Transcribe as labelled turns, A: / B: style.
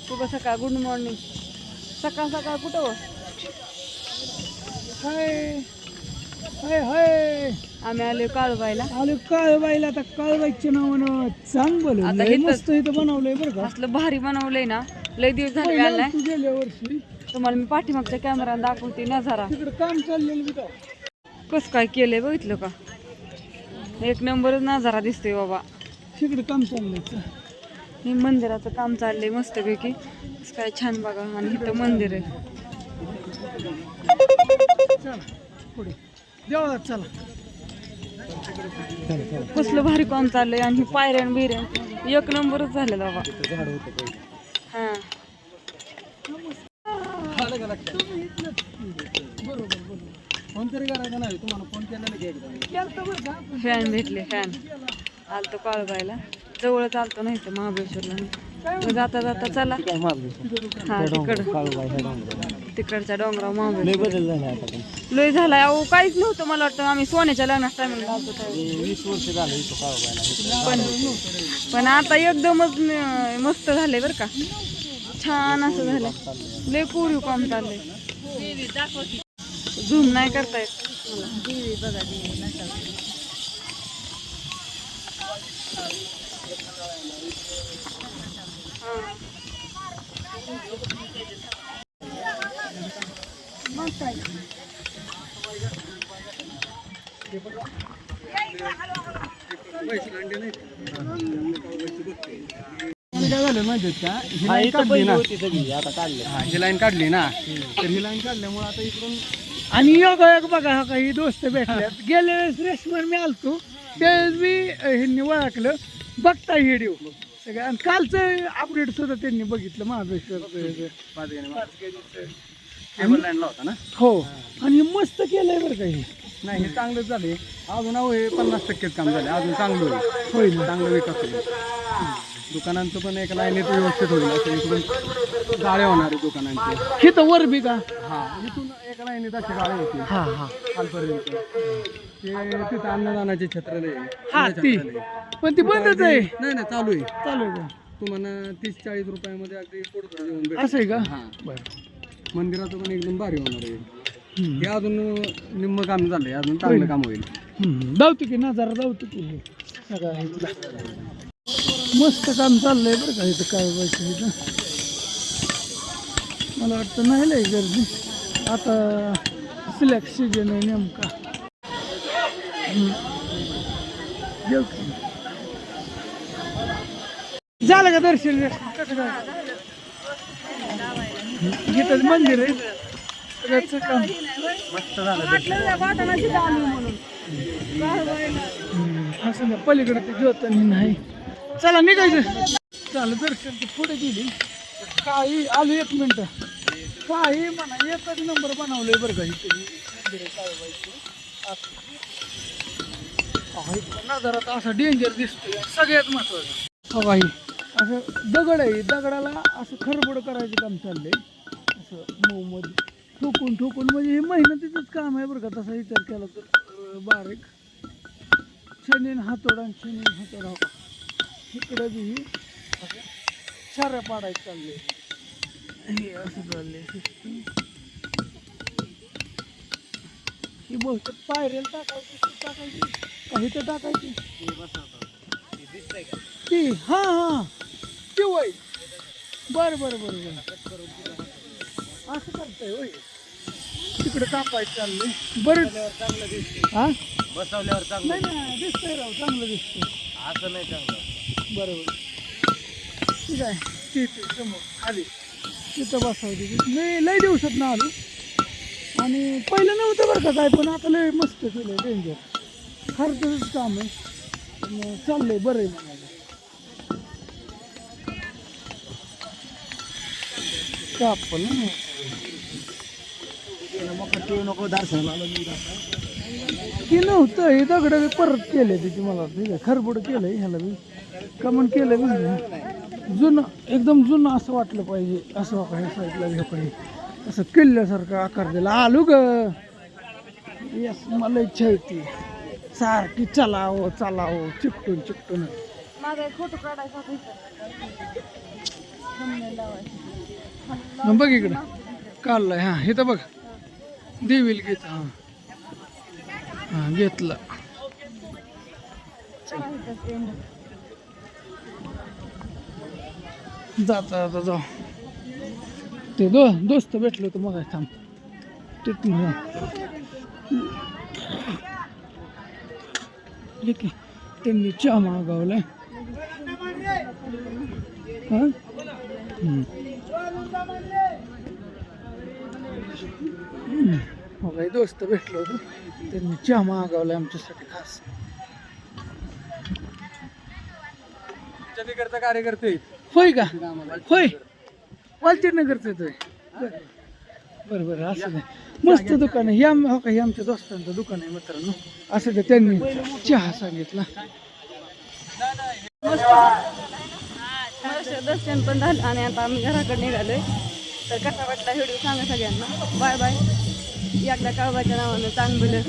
A: शुभ सकाळ, good morning. सकाळ सकाळ कुठं हो?
B: हाय हाय हाय
A: आम्ही आलो काळूबाईला.
B: आलो काळबाईला. आता काळबाईच्या नावानं चांग
A: आता
B: बनवलंय,
A: इथं-
B: मस्त इथं बनवलंय बरं का.
A: असलं भारी बनवलंय ना, लय दिवस झाले
B: पहिला
A: आलाय.
B: तू गेल्या वर्षी
A: तुम्हाला मी पाठीमागच्या कॅमेरा दाखवते नजारा.
B: तिकडे काम चाललेलं बी का.
A: कसं काय केलंय बघितलं का? एक नंबरच नजारा दिसतोय बाबा.
B: तिकडे काम चाललंय.
A: हे मंदिराचं काम चाललंय मस्तपैकी. कसं काय छान बघा. आणि इथं मंदिर आहे.
B: चला पुढे देवळात चला.
A: कसलं भारी काम चाललंय. आणि पायऱ्यान बिऱ्यान एक नंबरच झालं बाबा. हा
B: फोन तरी करायचा नाही तुम्हाला. फोन केला
A: फॅन भेटले. फॅन आलतो काळूबाईला. जवळच आलतो नाही तर महाबळेश्वरला. मग जाता जाता चला हा तिकडच्या डोंगराव महाबळेश्वर लय झालाय. अहो काहीच नव्हतं. मला वाटतं आम्ही सोन्याच्या लग्नात टायमिंगला आलतो त्यावेळी.
B: 20 वर्ष झालं
A: पण आता एकदमच मस्त झालंय बरं का. छान असं झालंय. लय कोरीव काम चाललंय. झूम नाही करता येत मला.
B: काय झालं माहिती का, ही लाईन काढली ना, ही लाईन काढली ना, तर ही लाईन काढल्यामुळे आता इकडून आणि एक बघा हा काही दोस्त भेटल्यात. गेल्या वेळेस रेशमर मी आलतो त्यावेळेस मी ह्यांनी ओळखलं. बघता व्हिडिओ सगळं. आणि कालचं अपडेट सुद्धा त्यांनी बघितलं महाबळेश्वरचं. हो आणि मस्त केलंय बरं काही. नाही हे चांगलंच झालंय. अजून हे 50% काम झालं. अजून चांगलं होईल. चांगलं विकास होईल. दुकानांचं पण एक लाईनीत व्यवस्थित होईल. असं इकडून गाळे होणार आहे दुकानांचे. हे तर वर बी का. हा इथून एका लाईनीत असे गाळे होतील. हा हा खालपर्यंत. ते तिथं अन्नदानाचे छत्रालय आहे. हा ती पण ती बंदच आहे. नाही नाही चालू आहे. चालू आहे का. तुम्हाला 30-40 रुपयामध्ये अगदी पुढचं जेवण भेटेल. असं आहे का. हा बरं. मंदिराचं पण एकदम भारी होणार आहे. हे अजून निम्म काम झालंय. अजून चांगलं काम होईल. धावतो की ना जरा धावतो की सगळं. मस्त काम चाललंय बरं का इथं काय व्हायचं इथं. मला वाटतं नाही लय गर्दी. आता सिलेक्ट सीजन आहे नेमका. झालं का दर्शन. कसं काय इथं मंदिर आहे. सगळ्याचं काम मस्त झालं. असं नाही पलीकडे ते ज्योतनी नाही. चला निघायचं. चालू दर्शन पुढे गेली. काही आलो 1 मिनिट. काही म्हणा एकच नंबर बनवलंय बरं का इथे. नजारा असा डेंजर दिसतोय. सगळ्यात महत्वाचं हो बाई असं दगड आहे. दगडाला असं खरबड करायचं काम चाललंय. असं मऊ मध्ये ठोकून म्हणजे हे मेहनतीचंच काम आहे बरं का. तसा विचार केला तर बारीक शनीन हातोडा होता. इकडं बी असं शाऱ्या पाडायचं चाललंय. हे असं चाललंय. ही बहुतेक पायऱ्याला टाकायची काही तर टाकायची ती. हा हा ती वय बरं असं करताय होय. तिकडे कापायचं चाललंय. बरं चांगलं दिसतंय. हा बसवल्यावर चांगलं नाही दिसतंय राव. चांगलं दिसतंय. असं नाही चांगलं. बरोबर ठीक आहे. तिथे समोर आधी तिथं बसवायची. मी लय दिवसात ना आलो. आणि पहिलं नव्हतं बरं का काय. पण आता लय मस्त केलं. डेंजर खर्चच काम आहे. चाललंय बरं आहे म्हणायला. कापल नको दर्शनाला की नव्हतं. हे दगड परत केले तिथे. मला ठीक आहे खरबड केलंय. ह्याला बी कमन केलंय. जुनं एकदम जुनं असं वाटलं पाहिजे. असं ह्या साईडला घ्या पाहिजे. असं किल्ल्यासारखं आकार दिला. आलू ग यस. मला इच्छा होती सारखी चलावं चिकटून
A: माझा एक फोटो काढायचा होता.
C: बघ इकडे काढलाय. हा हे तर बघ देवील घेत. हा हा घेतला. जाता जाता जाऊ. ते दोस्त भेटलो होतो मग थांब तिथून त्यांनी चहा मागवलाय. हा हो काही दोस्त भेटलो होतो त्यांनी चहा मागवलाय आमच्यासाठी खास.
B: तिकडचा कार्यकर्ते
C: होय का? होय वालचीर नगरचं येतोय. बरं बरं असं नाही. मस्त दुकान आहे. हे हो का हे आमच्या दोस्तांचं दुकान आहे मित्रांनो. असं ते त्यांनी चहा सांगितला.
A: दर्शन पण झालं आणि आता आम्ही घराकडे निघालोय. तर कसा वाटला व्हिडिओ सांगा सगळ्यांना. Bye bye. एकदा काळबाच्या नावानं चांगलं.